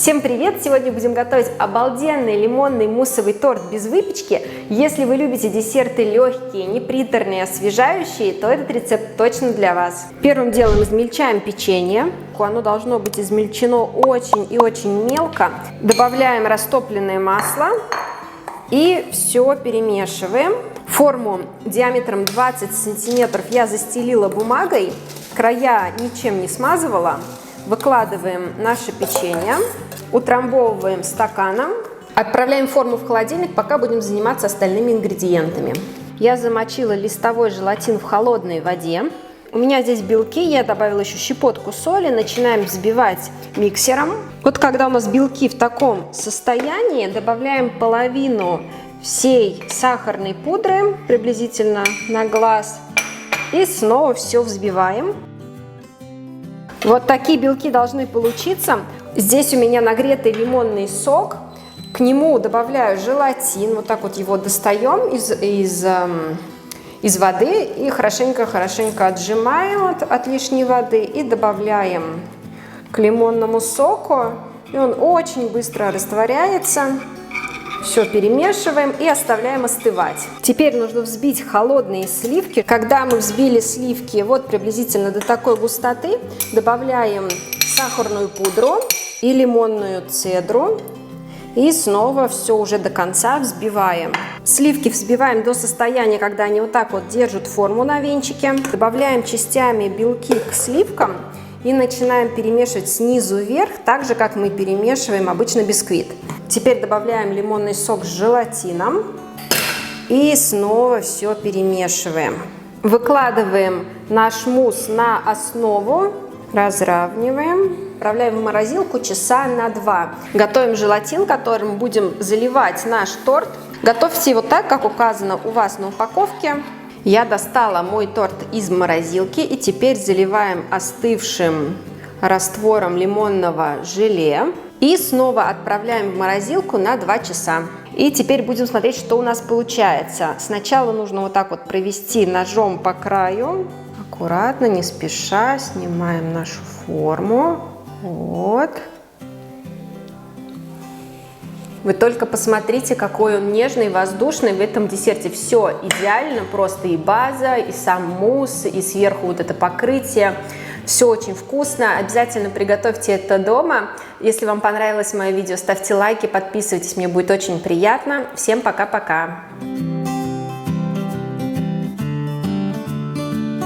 Всем привет! Сегодня будем готовить обалденный лимонный муссовый торт без выпечки. Если вы любите десерты легкие, неприторные, освежающие, то этот рецепт точно для вас. Первым делом измельчаем печенье. Оно должно быть измельчено очень и очень мелко. Добавляем растопленное масло и все перемешиваем. Форму диаметром 20 сантиметров я застелила бумагой, края ничем не смазывала. Выкладываем наше печенье, утрамбовываем стаканом, отправляем форму в холодильник, пока будем заниматься остальными ингредиентами. Я замочила листовой желатин в холодной воде. У меня здесь белки, я добавила еще щепотку соли, начинаем взбивать миксером. Вот когда у нас белки в таком состоянии, добавляем половину всей сахарной пудры, приблизительно на глаз, и снова все взбиваем. Вот такие белки должны получиться. Здесь у меня нагретый лимонный сок. К нему добавляю желатин. Вот так вот его достаем из воды и хорошенько отжимаем от лишней воды и добавляем к лимонному соку. И он очень быстро растворяется. Все перемешиваем и оставляем остывать. Теперь нужно взбить холодные сливки. Когда мы взбили сливки вот приблизительно до такой густоты, добавляем сахарную пудру и лимонную цедру. И снова все уже до конца взбиваем. Сливки взбиваем до состояния, когда они вот так вот держат форму на венчике. Добавляем частями белки к сливкам и начинаем перемешивать снизу вверх, так же, как мы перемешиваем обычно бисквит. Теперь добавляем лимонный сок с желатином и снова все перемешиваем. Выкладываем наш мусс на основу, разравниваем, отправляем в морозилку часа на 2. Готовим желатин, которым будем заливать наш торт. Готовьте его так, как указано у вас на упаковке. Я достала мой торт из морозилки и теперь заливаем остывшим раствором лимонного желе. И снова отправляем в морозилку на 2 часа. И теперь будем смотреть, что у нас получается. Сначала нужно вот так вот провести ножом по краю. Аккуратно, не спеша, снимаем нашу форму. Вот. Вы только посмотрите, какой он нежный, воздушный в этом десерте. Все идеально, просто и база, и сам мусс, и сверху вот это покрытие. Все очень вкусно. Обязательно приготовьте это дома. Если вам понравилось мое видео, ставьте лайки, подписывайтесь, мне будет очень приятно. Всем пока-пока!